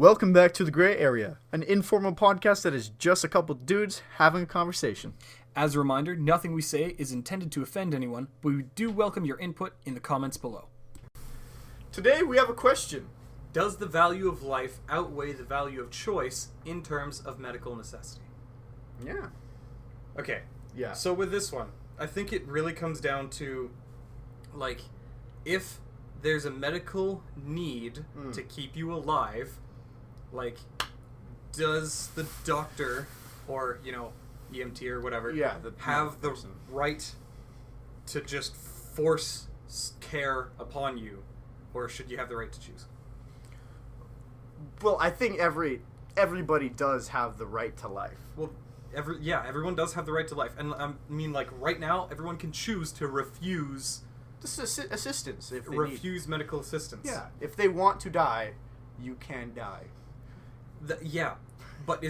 Welcome back to The Gray Area, an informal podcast that is just a couple dudes having a conversation. As a reminder, nothing we say is intended to offend anyone, but we do welcome your input in the comments below. Today we have a question. Does the value of life outweigh the value of choice in terms of medical necessity? Yeah. Okay. Yeah. So with this one, I think it really comes down to, like, if there's a medical need to keep you alive, like, does the doctor or, EMT or whatever have the right to just force care upon you, or should you have the right to choose? Well, I think everybody does have the right to life. Well, everyone does have the right to life, and I mean, like, right now, everyone can choose to refuse Assistance if they refuse medical assistance. Yeah, if they want to die, you can die. But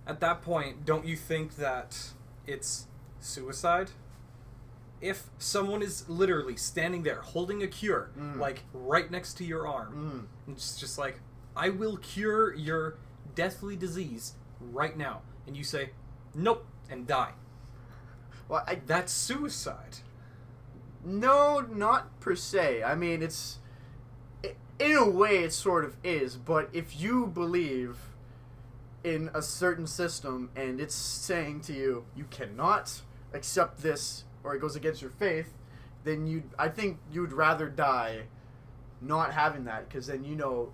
at that point, don't you think that it's suicide? If someone is literally standing there holding a cure, like right next to your arm, and it's just like, I will cure your deathly disease right now, and you say, nope, and die. Well, that's suicide. No, not per se. I mean, in a way it sort of is, but if you believe in a certain system and it's saying to you, you cannot accept this, or it goes against your faith, then I think you'd rather die not having that, because then,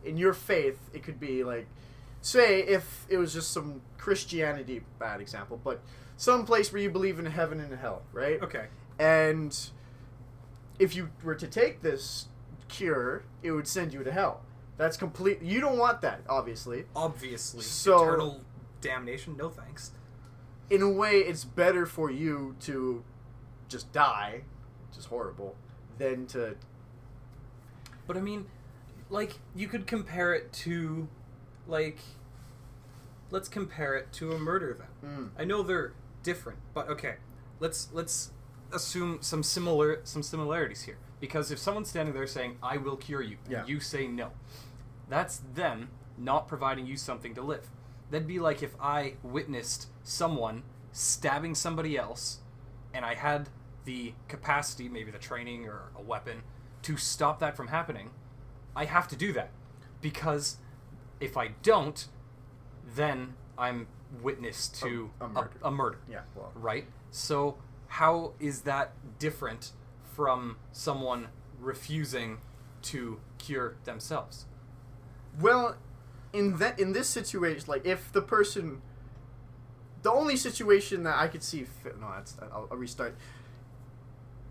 in your faith, it could be like, say, if it was just some Christianity, bad example, but some place where you believe in heaven and hell, right? Okay. And if you were to take this cure, it would send you to hell. That's complete. You don't want that, obviously. Obviously. So, eternal damnation, no thanks. In a way, it's better for you to just die, which is horrible, than to... But I mean, like, you could compare it to, like, let's compare it to a murder then. I know they're different, but okay, let's assume some similarities here. Because if someone's standing there saying, I will cure you, and you say no, that's them not providing you something to live. That'd be like if I witnessed someone stabbing somebody else, and I had the capacity, maybe the training or a weapon, to stop that from happening. I have to do that. Because if I don't, then I'm witness to a murder. Yeah, well. Right? So how is that different from someone refusing to cure themselves? Well, in this situation, like, if the person... The only situation that I could see... I'll restart.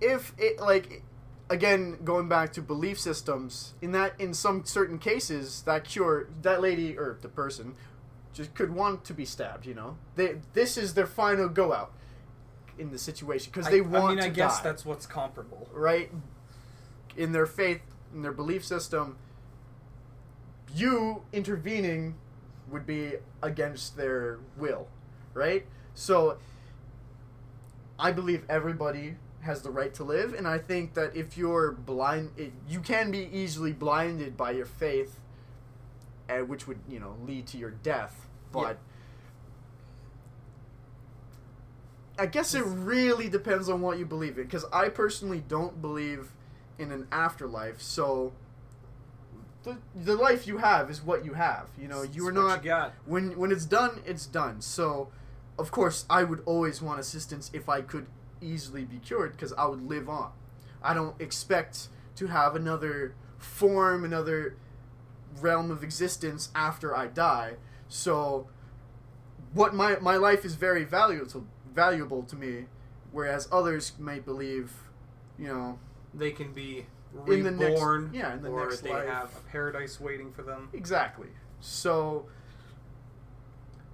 If it, like... Again, going back to belief systems, in some certain cases, that lady, or the person, just could want to be stabbed, This is their final go-out in the situation, because they want to die. I guess that's what's comparable. Right? In their faith, in their belief system, you intervening would be against their will, right? So, I believe everybody has the right to live, and I think that if you're blind, you can be easily blinded by your faith, which would, lead to your death, but I guess it really depends on what you believe in, because I personally don't believe in an afterlife, so the life you have is what you have, you are not, when it's done, so of course I would always want assistance if I could easily be cured, because I would live on. I don't expect to have another realm of existence after I die, so what my life is very valuable to me, whereas others may believe, they can be reborn, in the or next they life. have a paradise waiting for them. Exactly. So,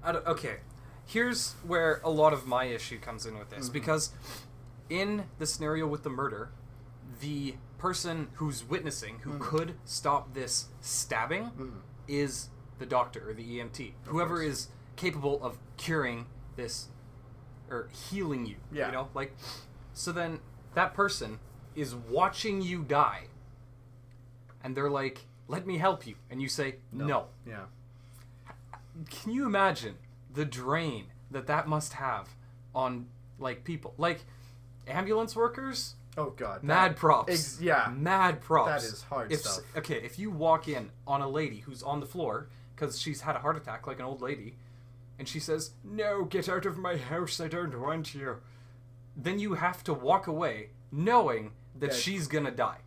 okay, here's where a lot of my issue comes in with this, because in the scenario with the murder, the person who's witnessing, who could stop this stabbing, is the doctor or the EMT, whoever is capable of curing this or healing you. So then that person is watching you die, and they're like, let me help you. And you say, no. Yeah. Can you imagine the drain that must have on, like, people? Like, ambulance workers? Oh, God. Mad props. Yeah. Mad props. That is hard stuff. Okay, if you walk in on a lady who's on the floor because she's had a heart attack, like an old lady, and she says, no, get out of my house, I don't want you. Then you have to walk away knowing that she's gonna die.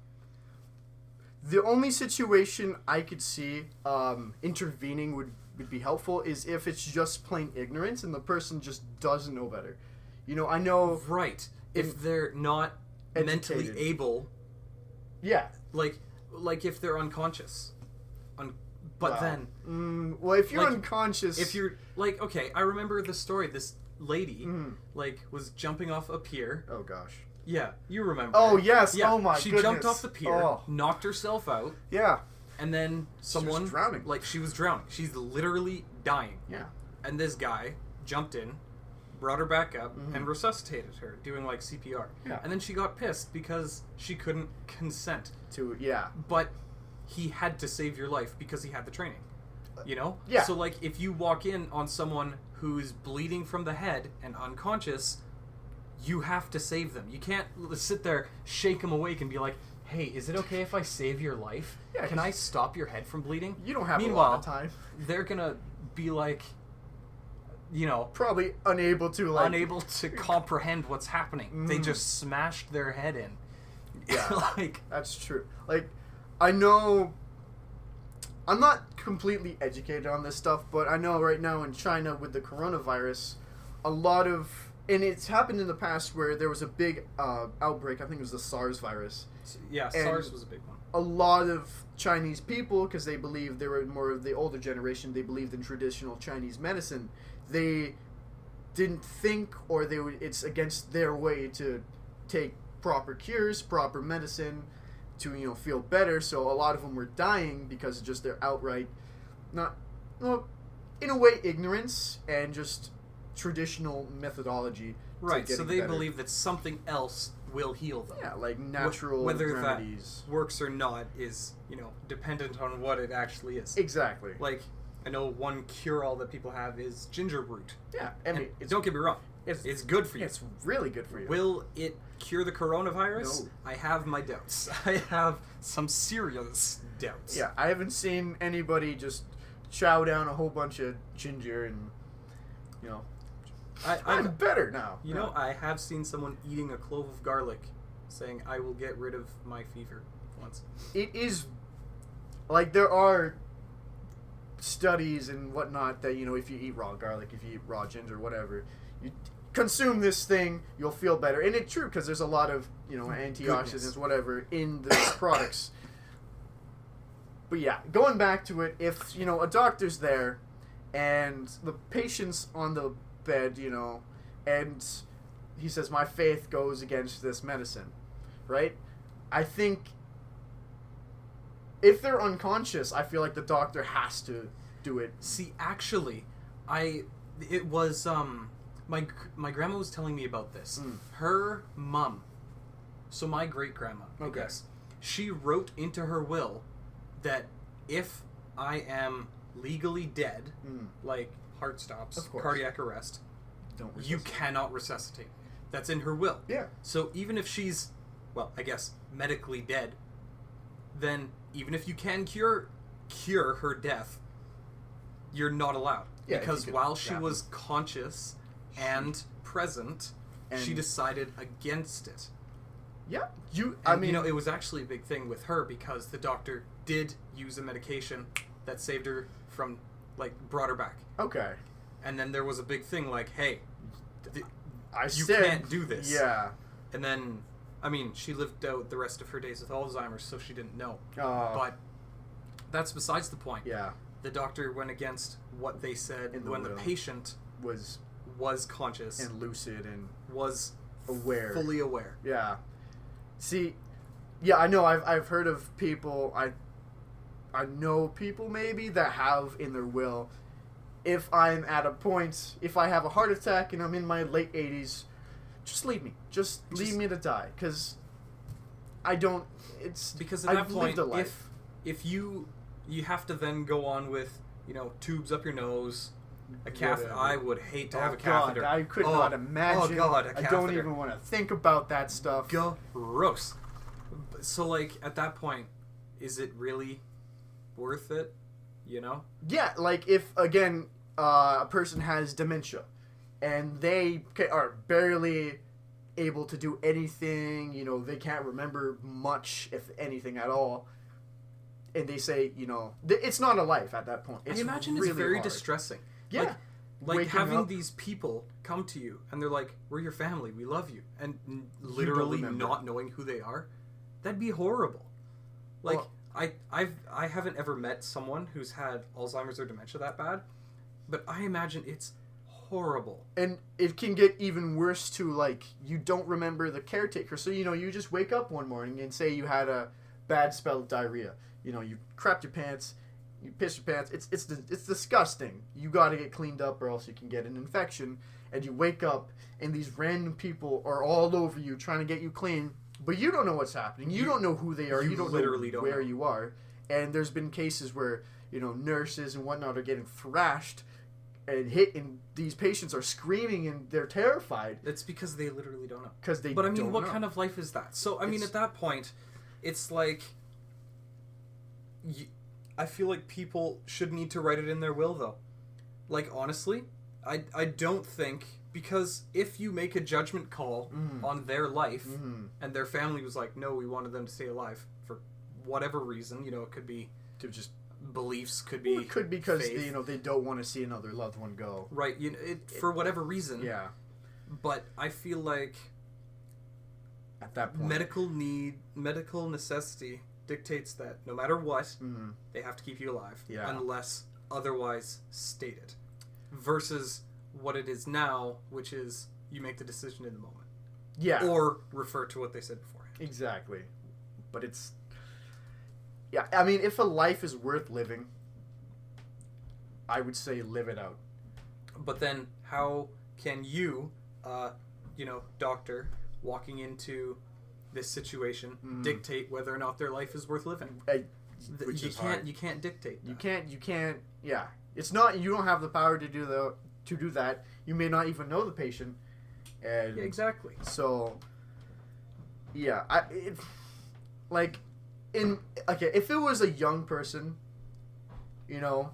The only situation I could see intervening would be helpful is if it's just plain ignorance and the person just doesn't know better. You know, I know... Right. If they're not mentally educated. able... Yeah. Like if they're unconscious. But then... well, if you're like, unconscious... If you're... Like, okay, I remember the story. This lady, like, was jumping off a pier. Oh, gosh. Yeah, you remember. Oh, it. yes. Yeah, Oh, my she goodness. jumped off the pier, Oh. knocked herself out, Yeah. and then someone... was drowning. Like, she was drowning. She's literally dying. Yeah. And this guy jumped in, brought her back up, and resuscitated her, doing, like, CPR. Yeah. And then she got pissed because she couldn't consent. Yeah. But he had to save your life because he had the training. You know? Yeah. So, like, if you walk in on someone who's bleeding from the head and unconscious, you have to save them. You can't sit there, shake them awake, and be like, hey, is it okay if I save your life? Yeah, Can I stop your head from bleeding? You don't have Meanwhile, a lot of time. They're gonna be like, you know, Probably unable to, like... unable to comprehend what's happening. They just smashed their head in. Yeah. Like, That's true. Like, I know... I'm not completely educated on this stuff, but I know right now in China with the coronavirus, a lot of... And it's happened in the past where there was a big outbreak. I think it was the SARS virus. yeah, SARS was a big one. A lot of Chinese people, because they believed they were more of the older generation, they believed in traditional Chinese medicine. They didn't think, or they would, it's against their way to take proper cures, proper medicine to, you know, feel better. So a lot of them were dying because of just their outright, not, well, in a way, ignorance and just traditional methodology. Right, to so getting they better. believe that something else will heal them. Yeah, like natural Whether remedies. that works or not is, you know, dependent on what it actually is. Exactly. Like, I know one cure-all that people have is ginger root. Yeah, I mean, And don't get me wrong, it's good for you. It's really good for you. Will it cure the coronavirus? No. I have my doubts. I have some serious doubts. Yeah, I haven't seen anybody just chow down a whole bunch of ginger and, you know, I'm I'm better now. You know, I have seen someone eating a clove of garlic, saying, I will get rid of my fever once. It is, like, there are studies and whatnot that, you know, if you eat raw garlic, if you eat raw ginger, whatever, you consume this thing, you'll feel better. And it's true, because there's a lot of, you know, antioxidants, Goodness. whatever, in the products. But yeah, going back to it, if, you know, a doctor's there, and the patient's on the bed, you know, and he says, my faith goes against this medicine, right? I think if they're unconscious, I feel like the doctor has to do it. See, actually, it was, my grandma was telling me about this. Her mom, so my great-grandma, I guess, she wrote into her will that if I am legally dead, like heart stops, Of course. cardiac arrest, Don't you cannot resuscitate. That's in her will. Yeah. So even if she's, well, I guess, medically dead, then even if you can cure her death, you're not allowed. Yeah, if because you could while she zap was conscious and present, And- she decided against it. Yeah. And, I mean, you know, it was actually a big thing with her because the doctor did use a medication that saved her from, like, brought her back. okay. And then there was a big thing like, hey, you said, can't do this. Yeah. And then, I mean, she lived out the rest of her days with Alzheimer's, so she didn't know. But But that's besides the point. yeah, The doctor went against what they said In the when the will. patient was was conscious, and lucid and was aware. fully aware. Yeah. See, yeah, I know. I've heard of people. I know people maybe that have in their will, if I'm at a point, if I have a heart attack and I'm in my late 80s, just leave me. Just leave me to die, because I don't. It's Because at I've that lived point, a life. if you you have to then go on with, tubes up your nose, a catheter. Whatever. I would hate to have a God, catheter. I could not imagine. Oh god, a I catheter. don't even want to think about that stuff. Gross. So at that point, is it really worth it? Yeah, like if again a person has dementia and they are barely able to do anything, they can't remember much, if anything at all, and they say, it's not a life at that point. It's I imagine really it's very hard. distressing. Yeah. Like Waking having up. these people come to you and they're like, "We're your family, we love you," and literally remember. not knowing who they are, that'd be horrible. Like Well- I haven't ever met someone who's had Alzheimer's or dementia that bad, but I imagine it's horrible. And it can get even worse too, like you don't remember the caretaker. So, you just wake up one morning and say you had a bad spell of diarrhea. You crapped your pants, you pissed your pants. It's disgusting. You got to get cleaned up or else you can get an infection. And you wake up and these random people are all over you trying to get you clean, but you don't know what's happening. You don't know who they are. you You don't literally know don't where know. you are. And there's been cases where, nurses and whatnot are getting thrashed and hit, and these patients are screaming and they're terrified It's because they literally don't know. because they But I mean, don't what know. kind of life is that? So, I mean, It's- at that point, it's like... I feel like people should need to write it in their will, though. Like, honestly, I don't think... Because if you make a judgment call on their life, and their family was like, no, we wanted them to stay alive for whatever reason, it could be to just beliefs, could be... it could be because faith. they don't want to see another loved one go. Right, for whatever reason. Yeah, But I feel like... at that point. medical necessity dictates that no matter what, Mhm. they have to keep you alive, Yeah. unless otherwise stated. Versus what it is now, which is you make the decision in the moment, Yeah, or refer to what they said beforehand. exactly. But it's... Yeah, I mean, if a life is worth living, I would say live it out. But then, how can you, doctor, walking into this situation, dictate whether or not their life is worth living? Which You is can't. hard. You can't dictate. You that. can't, yeah. It's not, you don't have the power to do that. You may not even know the patient. And Yeah, exactly. so, yeah, if it was a young person,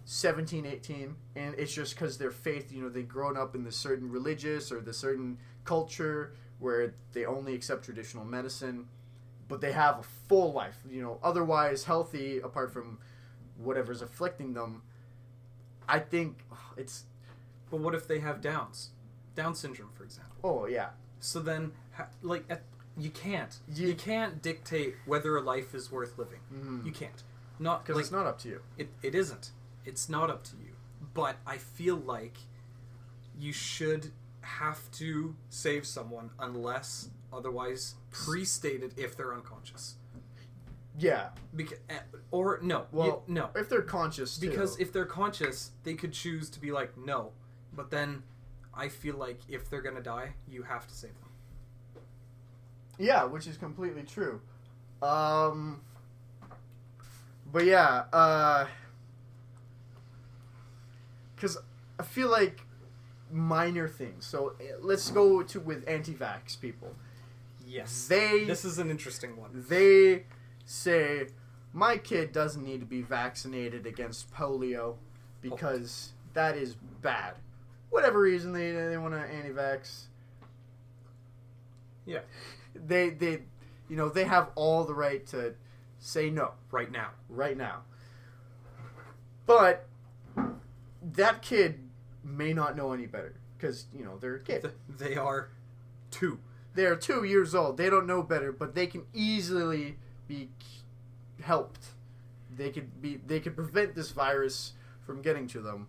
17, 18, and it's just because their faith, they've grown up in this certain religious or the certain culture where they only accept traditional medicine, but they have a full life, otherwise healthy apart from whatever's afflicting them. I think it's... But what if they have Down syndrome, for example? Oh, yeah. So then, you can't. You- You can't dictate whether a life is worth living. You can't. Not Because it's not up to you. It isn't. It's not up to you. But I feel like you should have to save someone unless otherwise pre-stated if they're unconscious. Yeah. No. If they're conscious, too. Because if they're conscious, they could choose to be like, no. But then I feel like if they're going to die, you have to save them. Yeah, which is completely true. But yeah, because I feel like minor things. So let's go with anti-vax people. Yes. They This is an interesting one. they say my kid doesn't need to be vaccinated against polio because that is bad. Whatever reason they want to anti-vax. Yeah. They have all the right to say no Right now. right now. But that kid may not know any better because, they're a kid. They are 2. They're 2 years old. They don't know better, but they can easily be helped. They could prevent this virus from getting to them.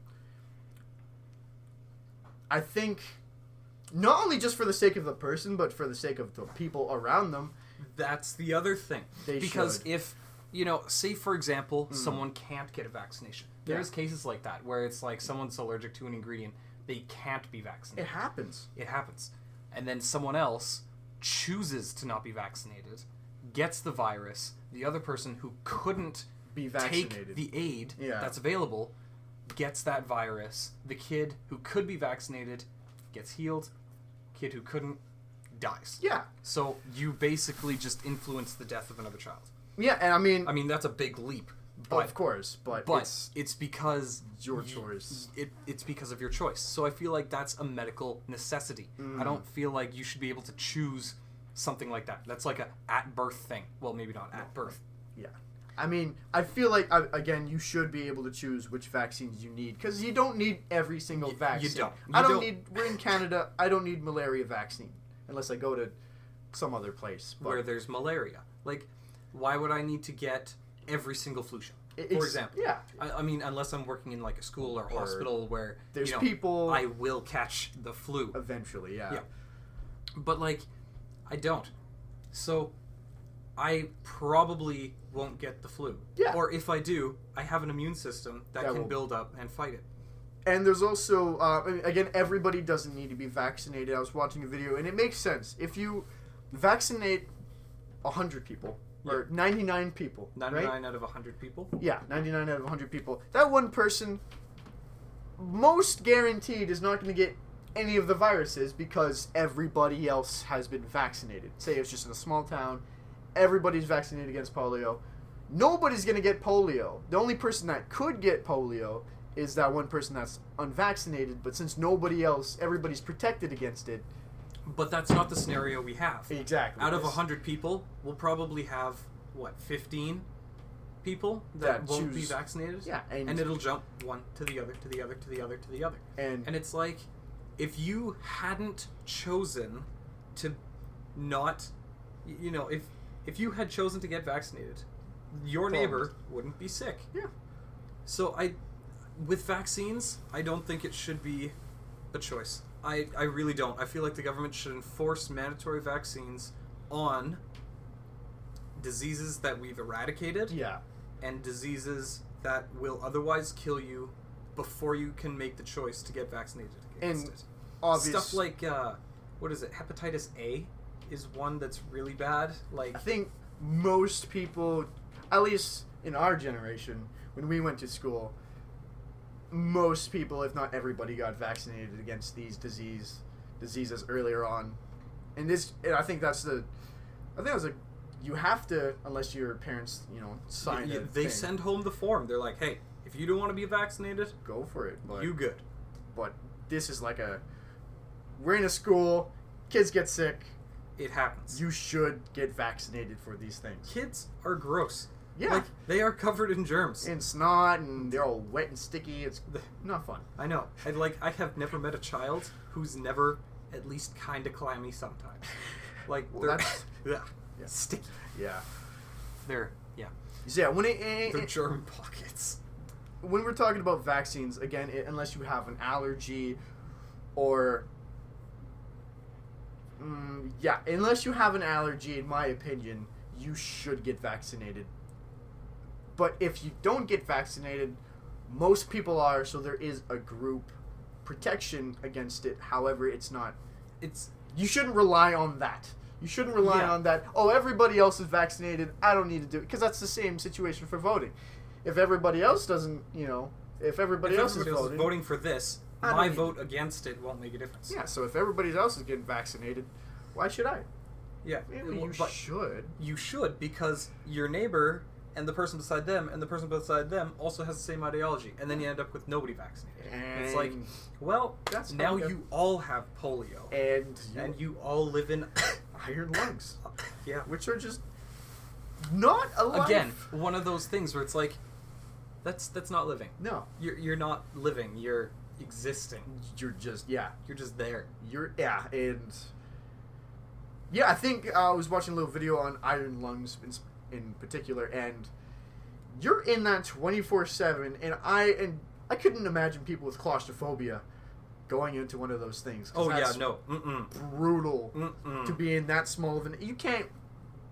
I think not only just for the sake of the person, but for the sake of the people around them. That's the other thing. They because should. if, say for example, someone can't get a vaccination. There's cases like that where it's like someone's allergic to an ingredient, they can't be vaccinated. It happens. It happens. And then someone else chooses to not be vaccinated, gets the virus, the other person who couldn't be vaccinated. take the aid Yeah. that's available, gets that virus. The kid who could be vaccinated gets healed. Kid who couldn't dies. Yeah. So you basically just influence the death of another child. Yeah, and I mean, That's a big leap. But, of course, but it's because your choice. It's because of your choice. So I feel like that's a medical necessity. I don't feel like you should be able to choose something like that. That's like a at birth thing. Well, maybe not at birth. Yeah. I mean, I feel like, again, you should be able to choose which vaccines you need, because you don't need every single vaccine. You don't. I don't need, we're in Canada, I don't need malaria vaccine, unless I go to some other place. But Where there's malaria. Like, why would I need to get every single flu shot? For example. Yeah. I mean, unless I'm working in like a school or hospital where There's people... I will catch the flu. Eventually, yeah. But like, I don't. So I probably won't get the flu. Yeah. Or if I do, I have an immune system that can will- build up and fight it. And there's also, again, everybody doesn't need to be vaccinated. I was watching a video, and it makes sense. If you vaccinate 100 people, or 99 people, 99 right? out of 100 people. Yeah, 99 out of 100 people. That one person, most guaranteed, is not going to get any of the viruses because everybody else has been vaccinated. Say it's just in a small town, everybody's vaccinated against polio. Nobody's going to get polio. The only person that could get polio is that one person that's unvaccinated, but since nobody else, everybody's protected against it. But that's not the scenario we have. Exactly. Out of 100 people, we'll probably have, 15 people that won't be choose- vaccinated? Yeah, And it'll jump one to the other, to the other, to the other, to the other. And And it's like, if you hadn't chosen to not, if you had chosen to get vaccinated, your neighbor wouldn't be sick. Yeah. So with vaccines, I don't think it should be a choice. I really don't. I feel like the government should enforce mandatory vaccines on diseases that we've eradicated yeah. and diseases that will otherwise kill you before you can make the choice to get vaccinated against And it. obvious Stuff like, what is it, hepatitis A is one that's really bad. Like, I think most people, at least in our generation, when we went to school, most people, if not everybody, got vaccinated against these diseases earlier on. And I think that's you have to, unless your parents, sign a they thing. send home the form. They're like, hey, if you don't want to be vaccinated, Go for it. But, you good. but this is like we're in a school, kids get sick, It happens. you should get vaccinated for these things. Kids are gross. Yeah. Like, they are covered in germs. And snot, and they're all wet and sticky. It's not fun. I know. I have never met a child who's never at least kind of clammy sometimes. Like, Well, they're that's- yeah, sticky. Yeah. They're So yeah, they're germ pockets. when we're talking about vaccines, again, unless you have an allergy or unless you have an allergy, in my opinion, you should get vaccinated. But if you don't get vaccinated, most people are, so there is a group protection against it. However, you shouldn't rely on that. You shouldn't rely Yeah. on that. Oh, everybody else is vaccinated. I don't need to do it, because that's the same situation for voting. If everybody else doesn't, if everybody else is voting, for this, I don't my need- vote against it won't make a difference. yeah. So if everybody else is getting vaccinated, why should I? Yeah. Maybe you But should. you should, because your neighbor and the person beside them and the person beside them also has the same ideology, and then you end up with nobody vaccinated. And it's like, And well, that's how now we got- you all have polio, and you all live in iron lungs, yeah. which are just not alive. Again, one of those things where it's like, that's not living. No, You're not living. You're existing. you're just You're just there. and I think I was watching a little video on iron lungs in particular, and you're in that 24/7, and I couldn't imagine people with claustrophobia going into one of those things. 'Cause Oh yeah, that's no. Mm-mm. brutal Mm-mm. to be in that small of an. You can't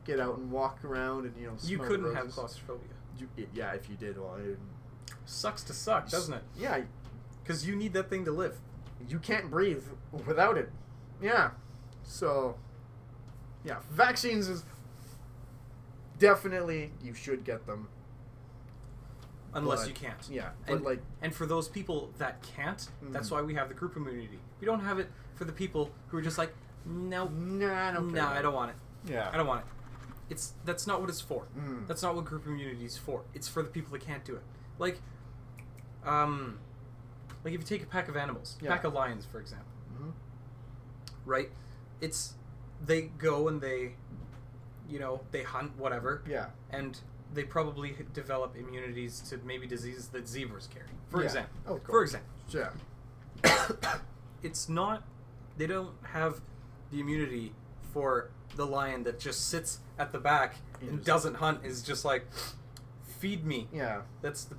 get out and walk around and You smell the couldn't have roses. claustrophobia. If you did, well, Sucks to suck, doesn't it? yeah, Because you need that thing to live. you can't breathe without it. Yeah, so vaccines is definitely, you should get them. unless but- you can't. Yeah, but And, and for those people that can't, that's why we have the group immunity. We don't have it for the people who are just like, no, nah, I don't care no, about I don't want it. Yeah. I don't want it. That's not what it's for. Mm. That's not what group immunity is for. It's for the people that can't do it. Like if you take a pack of animals, a Yeah. pack of lions, for example, Mhm. right? They go and they hunt, whatever, Yeah. and they probably develop immunities to maybe diseases that zebras carry, for Yeah. example. Oh, of For course. example, Yeah. it's not. They don't have the immunity for the lion that just sits at the back and just- doesn't hunt. Is just like, feed me. Yeah. That's the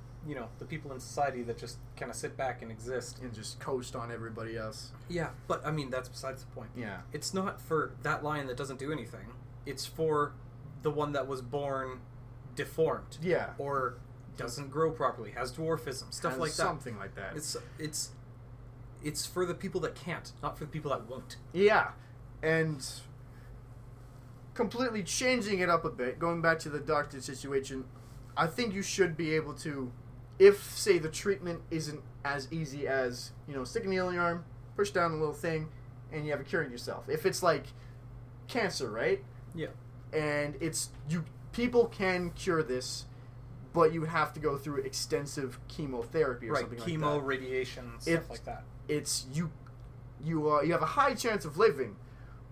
people in society that just kind of sit back and exist. And just coast on everybody else. Yeah, but I mean that's besides the point. Yeah. It's not for that lion that doesn't do anything. It's for the one that was born deformed. Yeah. Or doesn't grow properly, has dwarfism, stuff Has like that. Something like that. It's for the people that can't, not for the people that won't. Yeah. And completely changing it up a bit, going back to the doctor situation, I think you should be able to, if, say, the treatment isn't as easy as, stick a needle in your arm, push down a little thing, and you have a cure in yourself. If it's like cancer, right? Yeah. And people can cure this, but you have to go through extensive chemotherapy or Right, something chemo, like that. radiation, stuff like that. It's you have a high chance of living,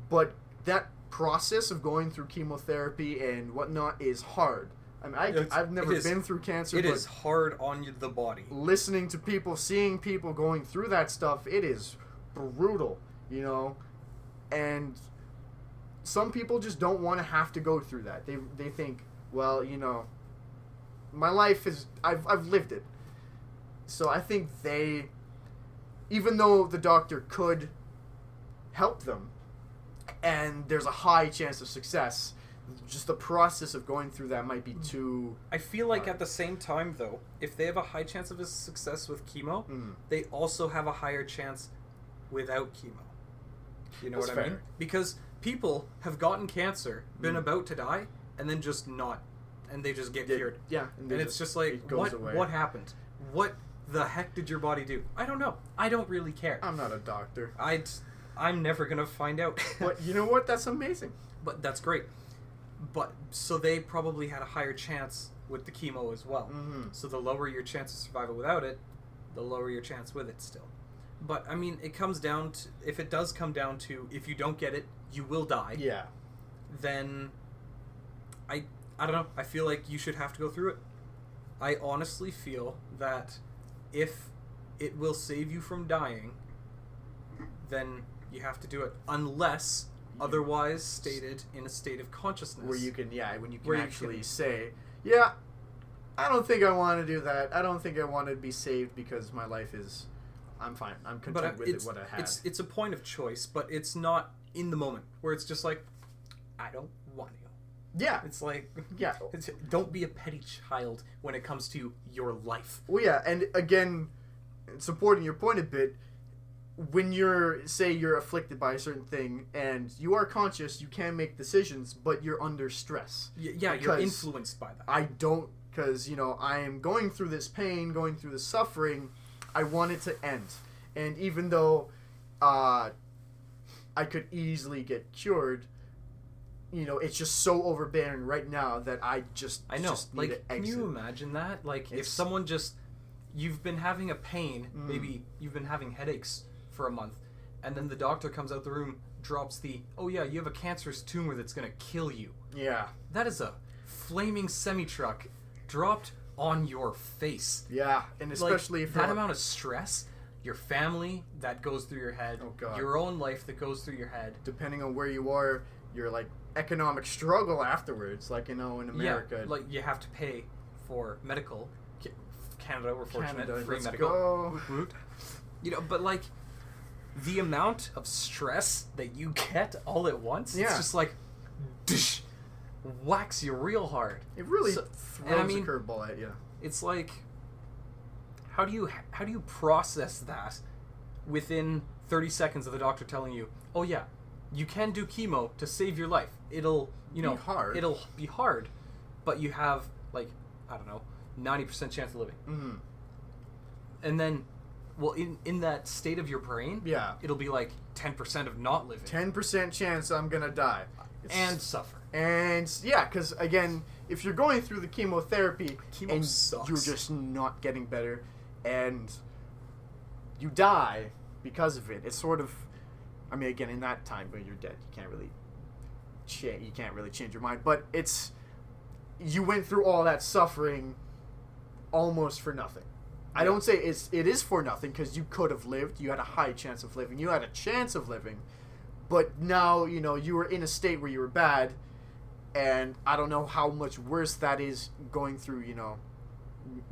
but that process of going through chemotherapy and whatnot is hard. I mean, I've never been through cancer. It but is hard on the body. listening to people, seeing people going through that stuff, it is brutal, and some people just don't want to have to go through that. They think, well, my life is, I've lived it. So I think even though the doctor could help them, and there's a high chance of success, just the process of going through that might be too... I feel like at the same time, though, if they have a high chance of success with chemo, they also have a higher chance without chemo. You know That's what I mean? fair. Because people have gotten cancer, been about to die, and then just not, and they just get cured. Yeah. And it's just like, it goes away. what happened? What the heck did your body do? I don't know. I don't really care. I'm not a doctor. I'm never gonna find out. But you know what? That's amazing. But that's great. But so they probably had a higher chance with the chemo as well. Mm-hmm. So the lower your chance of survival without it, the lower your chance with it still. But I mean, it comes down to, if it does come down to, if you don't get it, you will die. Yeah. Then I don't know. I feel like you should have to go through it. I honestly feel that if it will save you from dying, then you have to do it, unless otherwise stated in a state of consciousness. When you can Where you actually can- say, yeah, I don't think I want to do that. I don't think I want to be saved because my life is, I'm fine. I'm content with it, what I have. It's a point of choice, but it's not in the moment where it's just like, I don't want to. Yeah. It's like, Yeah. don't be a petty child when it comes to your life. Well, yeah, and again, supporting your point a bit, when you're afflicted by a certain thing and you are conscious, you can make decisions, but you're under stress. Yeah, you're Because influenced by that. I don't, because, I am going through this pain, going through this suffering, I want it to end. And even though I could easily get cured, it's just so overbearing right now that I know. Just need Like, to can exit. you imagine that? Like, if It's- someone you've been having a pain, maybe you've been having headaches for a month, and then the doctor comes out the room, drops oh yeah, you have a cancerous tumor that's gonna kill you. Yeah. That is a flaming semi-truck dropped on your face. Yeah, and especially like, if that amount of stress, your family that goes through your head, Oh, God. your own life that goes through your head. depending on where you are, your economic struggle afterwards, in America. Yeah, like you have to pay for medical. Canada, we're fortunate, Canada, free let's medical. go. Woot woot. But the amount of stress that you get all at once, Yeah. it's just like, dish, whacks you real hard. It really So- throws and I mean- a curveball at you. It's like, how do you process that within 30 seconds of the doctor telling you, oh yeah, you can do chemo to save your life. It'll, Be hard. It'll be hard, but you have, I don't know, 90% chance of living. Mm-hmm. And then, well, in that state of your brain, Yeah. it'll be like 10% of not living 10% chance I'm gonna die. and suffer. And yeah, because again, if you're going through the chemotherapy Chemo and sucks. you're just not getting better, and you die because of it, it's sort of, I mean, again, in that time when you're dead, you can't really change your mind. But you went through all that suffering almost for nothing. I don't say it is for nothing, because you could have lived. You had a high chance of living. You had a chance of living. But now, you were in a state where you were bad, and I don't know how much worse that is going through,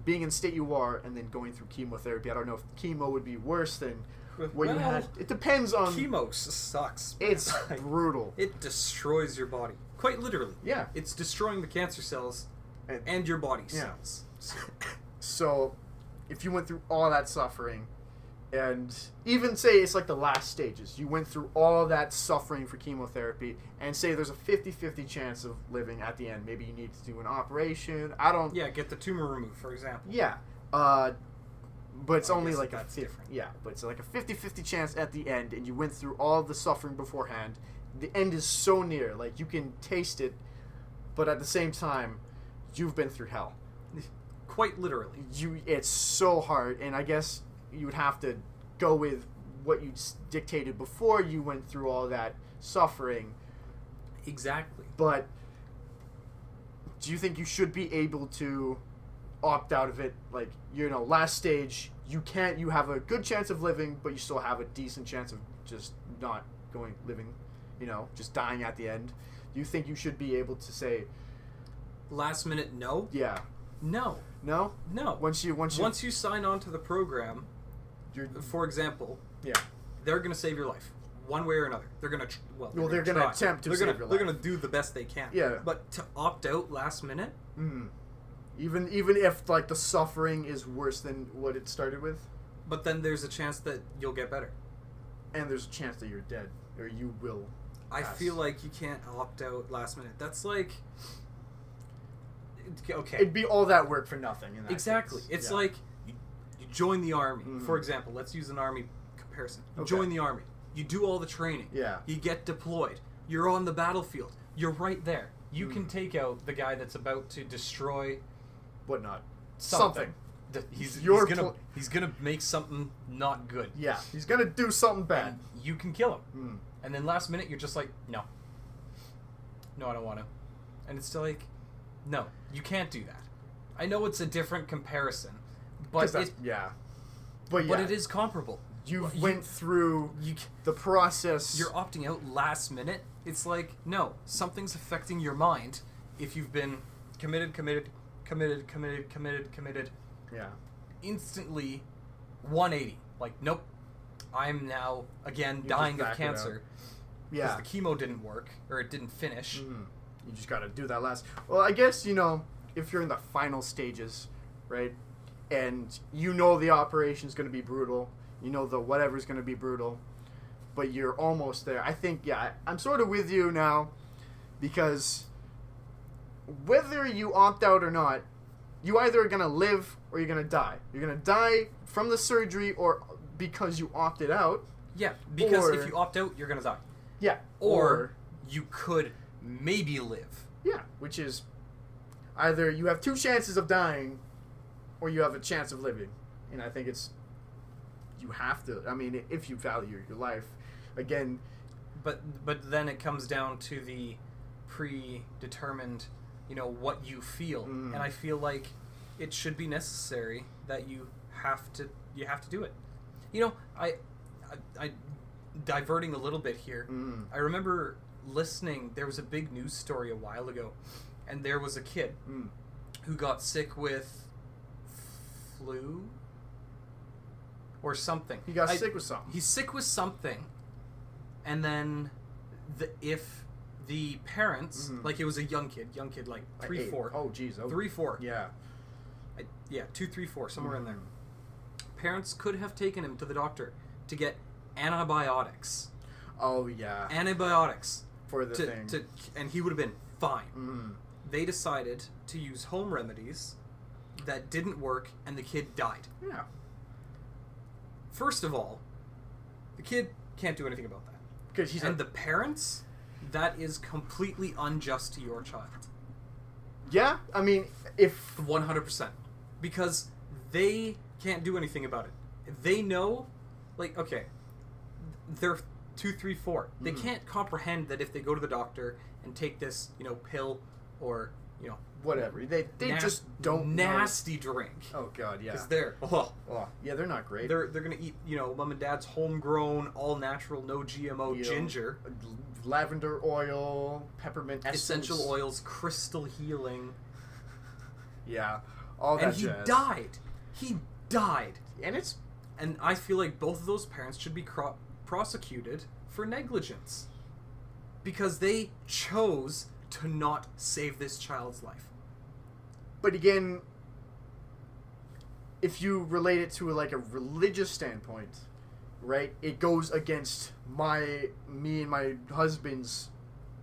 being in the state you are and then going through chemotherapy. I don't know if chemo would be worse than what you had. It depends on... Chemo sucks. It's Like, brutal. it destroys your body. Quite literally. Yeah. It's destroying the cancer cells and your body Yeah. cells. So, if you went through all that suffering, and even say it's like the last stages, you went through all that suffering for chemotherapy, and say there's a 50-50 chance of living at the end. Maybe you need to do an operation. Yeah, get the tumor removed, for example. Yeah. But it's I only guess like that's different. Yeah, but it's like a 50-50 chance at the end, and you went through all the suffering beforehand. The end is so near, like you can taste it, but at the same time, you've been through hell. Quite literally. It's so hard, and I guess you would have to go with what you dictated before you went through all that suffering. Exactly. But do you think you should be able to opt out of it? Like, last stage, you have a good chance of living, but you still have a decent chance of just not living, just dying at the end. Do you think you should be able to say, Last minute, no? yeah, No. no? No. Once you sign on to the program, you're, for example, yeah. they're going to save your life. One way or another. They're going to... They're going to attempt to save your life. They're going to do the best they can. Yeah. But to opt out last minute... Even if, like, the suffering is worse than what it started with? But then there's a chance that you'll get better. And there's a chance that you're dead. Or you will I pass. feel like you can't opt out last minute. That's like... Okay. It'd be all that work for nothing. In that Exactly. case. It's Yeah. like you join the army. Mhm. For example, let's use an army comparison. You Okay. join the army. You do all the training. Yeah. You get deployed. You're on the battlefield. You're right there. You can take out the guy that's about to destroy Whatnot. something. He's gonna make something not good. Yeah. He's gonna do something bad. And you can kill him. And then last minute you're just like, no, I don't want to. And it's still like, no, you can't do that. I know it's a different comparison, but yeah. But it is comparable. You went through the process. You're opting out last minute. It's like, no, something's affecting your mind if you've been committed. Yeah. Instantly 180. Like, nope, I'm now, again, just dying of back it cancer. Yeah. Because the chemo didn't work, or it didn't finish. You just gotta do that last. Well, I guess, if you're in the final stages, right, and the operation's gonna be brutal, the whatever's gonna be brutal, but you're almost there. I think, yeah, I'm sort of with you now, because whether you opt out or not, you either are gonna live or you're gonna die. You're gonna die from the surgery or because you opted out. Yeah, because Or- if you opt out, you're going to die. Yeah. Or you could maybe live. Yeah, which is either you have two chances of dying or you have a chance of living. And I think you have to, if you value your life. Again, But then it comes down to the predetermined, what you feel. And I feel like it should be necessary that you have to do it. I diverting a little bit here. I remember listening, there was a big news story a while ago, and there was a kid who got sick with flu or something. he got sick with something. He's sick with something, and then if the parents, like, it was a young kid, like 3, 4. Oh, geez. 3, 4. Yeah. 2, 3, 4, somewhere in there. Parents could have taken him to the doctor to get antibiotics. Oh, yeah. Antibiotics. For the thing. And he would have been fine. They decided to use home remedies that didn't work and the kid died. Yeah. First of all, the kid can't do anything about that. Because he's And the parents, that is completely unjust to your child. Yeah, I mean, if 100%. Because they can't do anything about it. They know, like, okay, they're 2, 3, 4. They can't comprehend that if they go to the doctor and take this, pill or, whatever, they just don't nasty drink. know. Oh God, yeah. Because they're Yeah, they're not great. they're gonna eat mom and dad's homegrown, all natural, no GMO You know, ginger, lavender oil, peppermint essence. essential oils, crystal healing, Yeah, all that and he jazz. died. He died, And it's and I feel like both of those parents should be prosecuted for negligence because they chose to not save this child's life. But again, if you relate it to like a religious standpoint, right? It goes against me and my husband's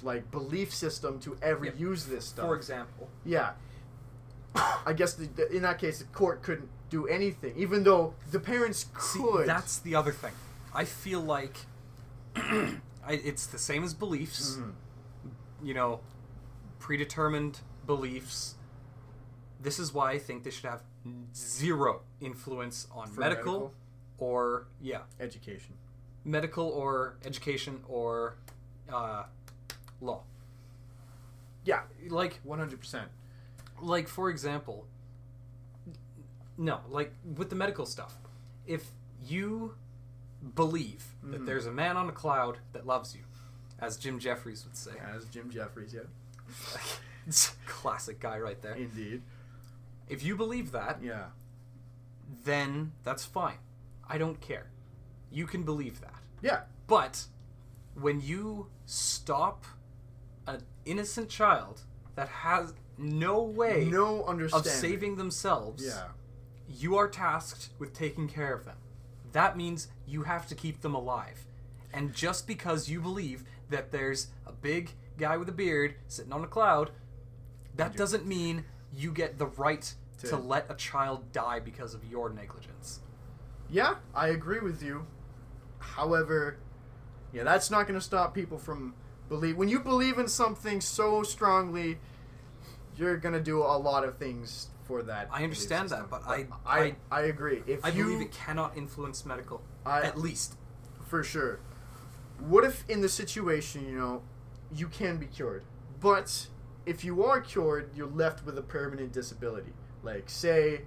like belief system to ever Yep. use this stuff. For example, Yeah. I guess in that case, the court couldn't do anything, even though the parents see, could. that's the other thing. I feel like it's the same as beliefs. Mhm. Predetermined beliefs. This is why I think they should have zero influence on For medical or education. medical or education or law. Yeah, Like 100%. for example, no, like with the medical stuff, if you believe that there's a man on a cloud that loves you, as Jim Jeffries would say. As Jim Jeffries, yeah. Classic guy right there. Indeed. If you believe that, Yeah. then that's fine. I don't care. You can believe that. Yeah. But when you stop an innocent child that has no way No of understanding. saving themselves, Yeah. you are tasked with taking care of them. That means you have to keep them alive. And just because you believe that there's a big guy with a beard sitting on a cloud, that doesn't mean you get the right to let a child die because of your negligence. Yeah, I agree with you. However, yeah, that's not going to stop people from when you believe in something so strongly, you're going to do a lot of things for that. I understand belief that, system. but I agree. If I you believe it cannot influence medical, I- at least. for sure. What if in the situation, you can be cured, but if you are cured, you're left with a permanent disability. Like, say,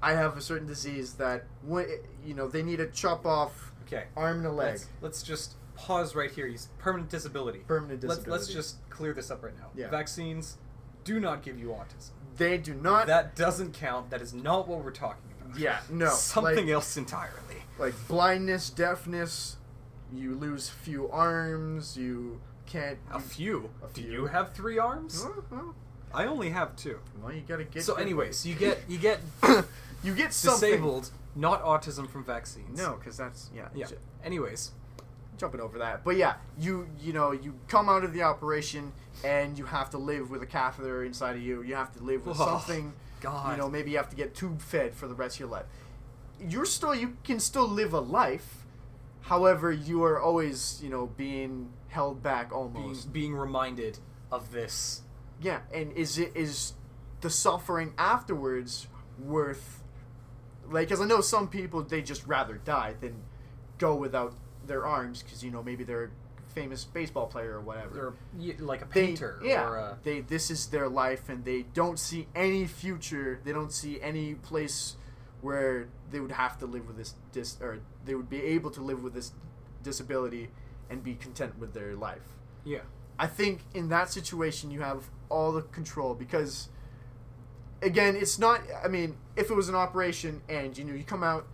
I have a certain disease that, they need to chop off Okay. arm and a leg. Let's just pause right here. He's permanent disability. Permanent disability. Let's just clear this up right now. Yeah. Vaccines do not give you autism. They do not. That doesn't count. That is not what we're talking about. Yeah, no. Something else entirely. Like blindness, deafness, you lose few arms, you can't... A few. A Do few. you have 3 arms? Well, I only have 2. you gotta get... So anyways, you get you get something... disabled, not autism from vaccines. No, because that's... Yeah. Anyways, Jumping over that. But yeah, you come out of the operation and you have to live with a catheter inside of you. You have to live with Oh, something... God. maybe you have to get tube fed for the rest of your life. You can still live a life. However, you are always, being held back almost. being reminded of this. Yeah, and is the suffering afterwards worth... Like, because I know some people, they just rather die than go without their arms, because, maybe they're a famous baseball player or whatever. Or like a painter. Or a, this is their life, and they don't see any future. They don't see any place where they would have to live with this, or they would be able to live with this disability and be content with their life. yeah. I think in that situation you have all the control, because again, it's not... I mean, if it was an operation and you come out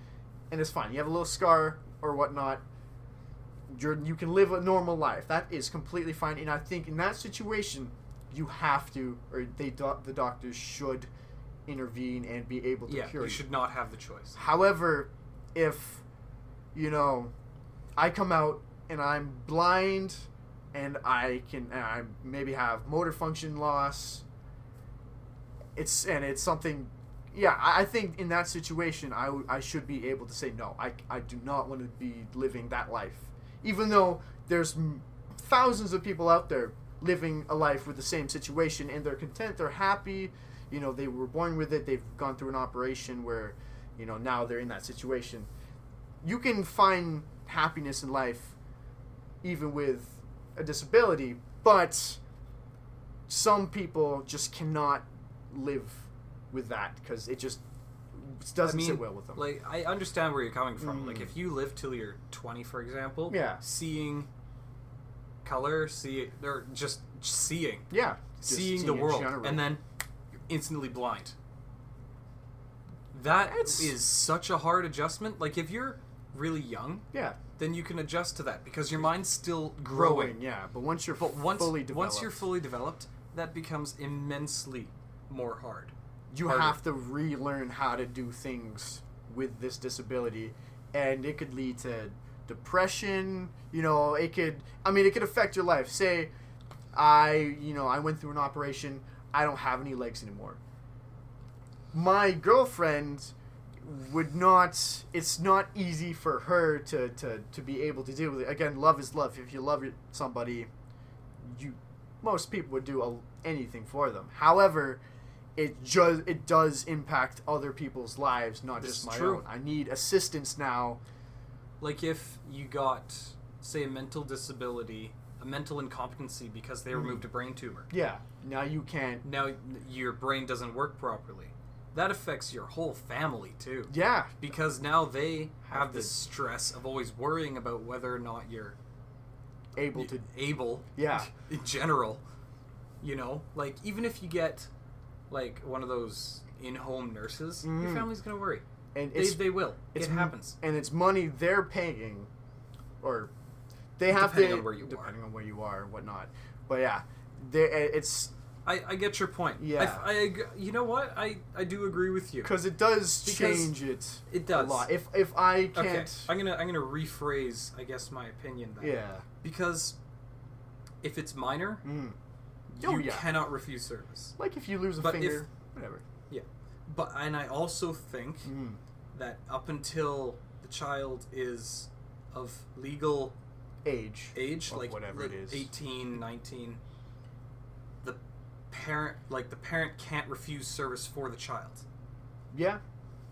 and it's fine, you have a little scar or whatnot, you can live a normal life. That is completely fine. And I think in that situation you have to, or the doctors should intervene and be able to cure you should not have the choice. However, if I come out and I'm blind and I maybe have motor function loss, it's something. Yeah, I think in that situation, I should be able to say no. I do not want to be living that life, even though there's thousands of people out there living a life with the same situation and they're content, they're happy. You know, they were born with it. They've gone through an operation where, you know, now they're in that situation. You can find happiness in life even with a disability, but some people just cannot live with that because it just doesn't sit well with them. Like, I understand where you're coming from. Like, if you live till you're 20, for example, Yeah. seeing color, or just seeing, Yeah, just seeing seeing the in world, general. and then you're instantly blind. That is such a hard adjustment. Like, if you're really young, yeah, then you can adjust to that because your mind's still growing. yeah. But once you're Fully developed, once you're fully developed, that becomes immensely more hard. you harder. have to relearn how to do things with this disability, and it could lead to depression. You know, it could affect your life. Say, I went through an operation. I don't have any legs anymore. My girlfriend would not. It's not easy for her to be able to deal with it. Again, love is love. If you love somebody, most people would do anything for them. However, it does impact other people's lives, not This just is my true. own. I need assistance now. Like if you got, say, a mental disability, a mental incompetency because they removed a brain tumor. Yeah, now you can't. Now your brain doesn't work properly. That affects your whole family too. Yeah, Because now they have to- this stress of always worrying about whether or not you're able to. able. Yeah. In general, you know, like even if you get like one of those in-home nurses, your family's gonna worry. And They will. it's It happens. and it's money they're paying, or they have Depending to on where you depending on where you are and whatnot. But yeah, it's I get your point. Yeah. You know what? I do agree with you. because it does Because change it. it does. a lot. If I can't, Okay, I'm gonna rephrase, I guess, my opinion then. yeah, Because if it's minor, Oh, you yeah. cannot refuse service. like if you lose a But finger, whatever. And I also think that up until the child is of legal Age, age, Of like whatever it is. 18, 19, the parent can't refuse service for the child yeah,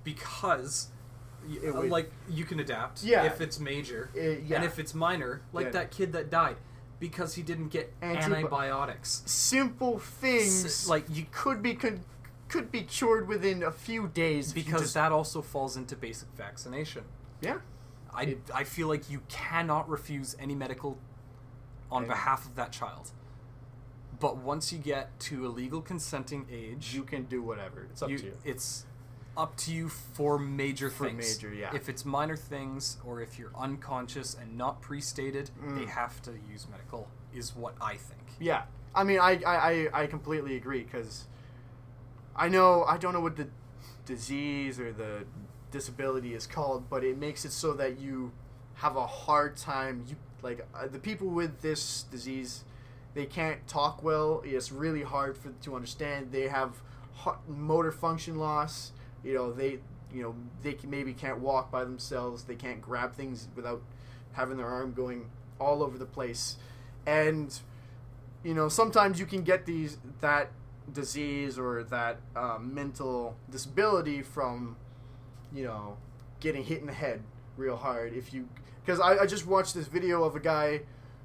because It would- like you can adapt Yeah. if it's major yeah. and if it's minor, like Yeah. that kid that died because he didn't get antibiotics. Simple things Like you could be cured within a few days if you because just, that also falls into basic vaccination. yeah. I feel like you cannot refuse any medical on And- behalf of that child. But once you get to a legal consenting age, You can do whatever. It's up to you. it's up to you for major For things. major, yeah. If it's minor things or if you're unconscious and not pre-stated, they have to use medical, is what I think. Yeah, I mean, I completely agree because I don't know what the disease or the disability is called, but it makes it so that you have a hard time. The people with this disease, they can't talk well. It's really hard to understand. They have motor function loss. They maybe can't walk by themselves. They can't grab things without having their arm going all over the place, and sometimes you can get that disease or that mental disability from getting hit in the head real hard. Because I just watched this video of a guy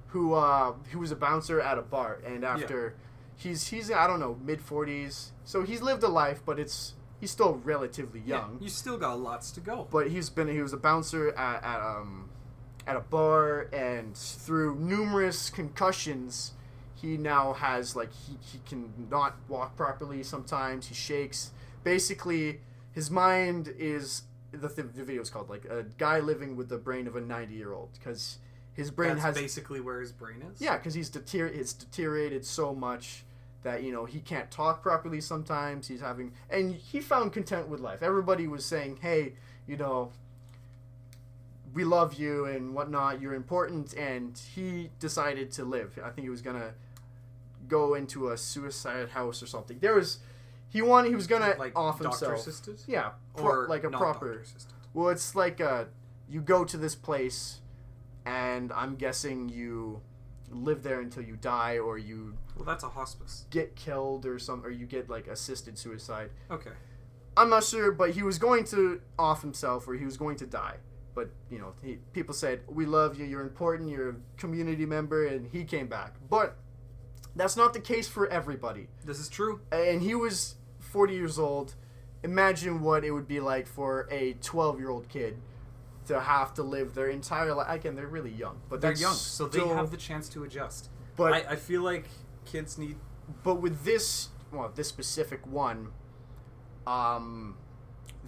who was a bouncer at a bar, and after he's I don't know, mid-40s, so he's lived a life, but he's still relatively young. Yeah, you still got lots to go. But he was a bouncer at a bar, and through numerous concussions, he now has he can not walk properly. Sometimes he shakes. Basically, his mind is the video is called a guy living with the brain of a 90-year-old because his brain That's has basically where his brain is. yeah, because it's deteriorated so much that he can't talk properly sometimes. And he found content with life. Everybody was saying, hey, we love you and whatnot, you're important, and he decided to live. I think he was gonna go into a suicide house or something. He was gonna Like off doctor himself. assisted? Yeah, Or like a not proper. doctor assisted? Well, it's like you go to this place, and I'm guessing you live there until you die, or you Well, that's a hospice. get killed, or you get like assisted suicide. Okay. I'm not sure, but he was going to off himself, or he was going to die. But people said, "We love you. You're important. You're a community member," and he came back. But that's not the case for everybody. This is true. And he was 40 years old. Imagine what it would be like for a 12-year-old kid to have to live their entire life. Again, they're really young, but They're that's young, so they still- have the chance to adjust. But I feel like kids need... but with this specific one,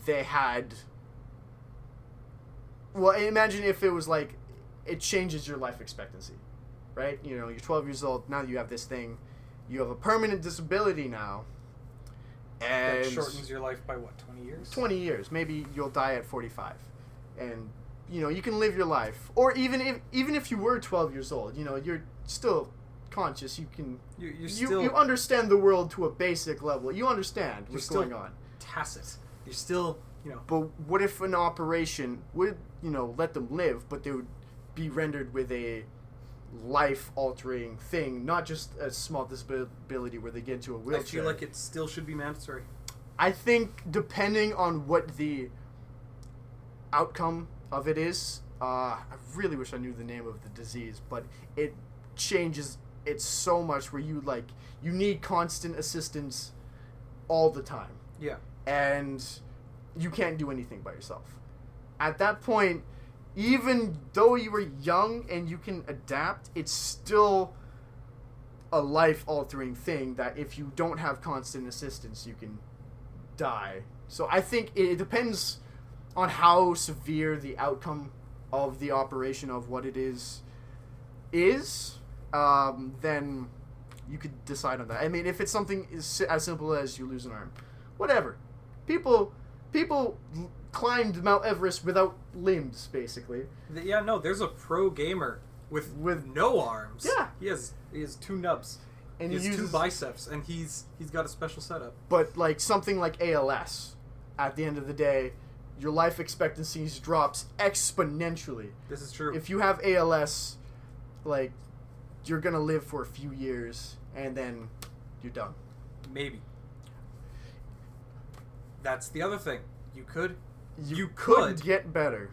they had. Well, imagine if it was like, it changes your life expectancy, right? You're 12 years old now. You have this thing, you have a permanent disability now, and That shortens your life by what, 20 years? 20 years. Maybe you'll die at 45, and you can live your life. Or even if you were 12 years old, you're still conscious. You can You're still you understand the world to a basic level. You understand what's still- going on. tacit. You're still, But what if an operation would let them live, but they would be rendered with a life-altering thing, not just a small disability where they get into a I wheelchair? feel like it still should be mandatory. I think depending on what the outcome of it is, I really wish I knew the name of the disease, but it changes it so much where you need constant assistance all the time, Yeah. and you can't do anything by yourself. At that point, even though you were young and you can adapt, it's still a life-altering thing that if you don't have constant assistance, you can die. So I think it depends on how severe the outcome of the operation of what it is, then you could decide on that. I mean, if it's something as simple as you lose an arm, whatever. People climbed Mount Everest without limbs, basically. Yeah, no, there's a pro gamer with no arms. Yeah. He has 2 nubs. And He he has 2 uses, biceps, and he's got a special setup. but like something like ALS, at the end of the day, your life expectancy drops exponentially. This is true. If you have ALS, you're gonna live for a few years and then you're done. Maybe. That's the other thing. You could You could. could get better.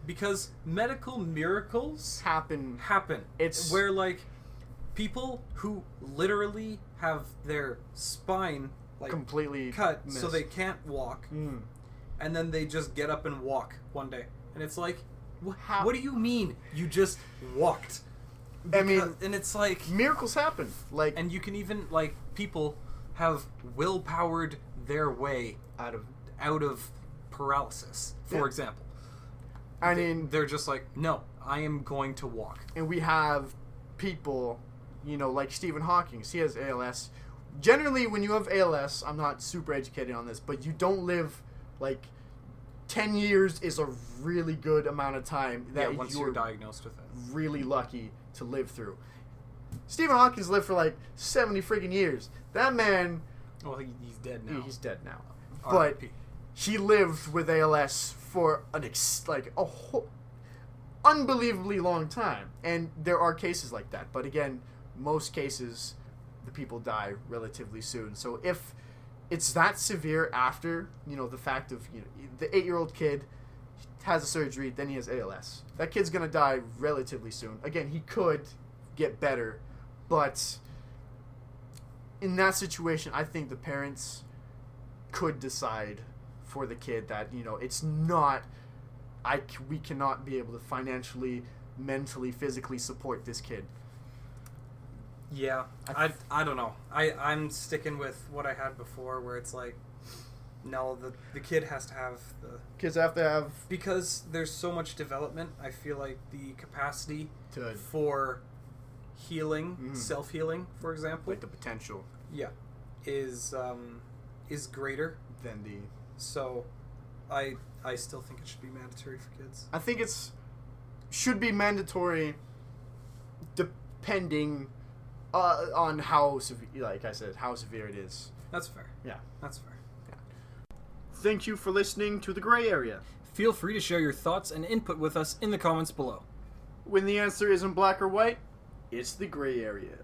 because medical miracles Happen. happen. It's- where people who literally have their spine Completely cut missed. so they can't walk, and then they just get up and walk one day, and it's How- what do you mean you just walked? I mean, and it's miracles happen. and you can even people have willpowered their way Out of. out of paralysis, for Yeah. example. I mean, They're just no, I am going to walk. and we have people, like Stephen Hawking. He has ALS. Generally, when you have ALS, I'm not super educated on this, but you don't live 10 years is a really good amount of time that Once you're diagnosed with it. really lucky to live through. Stephen Hawking's lived for 70 freaking years. That man, Well, he's dead now. he's dead now. But R.I.P. he lived with ALS for a unbelievably long time, and there are cases like that. But again, most cases, the people die relatively soon. So if it's that severe after the fact of the 8-year-old kid has a surgery, then he has ALS. That kid's gonna die relatively soon. Again, he could get better, but in that situation, I think the parents could decide for the kid that it's not. We cannot be able to financially, mentally, physically support this kid. Yeah, I don't know. I'm sticking with what I had before, where it's no, the kid has to have the... Kids have to have Because there's so much development, I feel like the capacity to for healing, self-healing, for example, the potential yeah, is greater. than the. So, I still think it should be mandatory for kids. I think should be mandatory, depending on how severe, like I said, how severe it is. That's fair. Yeah. That's fair. Thank you for listening to The Gray Area. Feel free to share your thoughts and input with us in the comments below. When the answer isn't black or white, it's the gray area.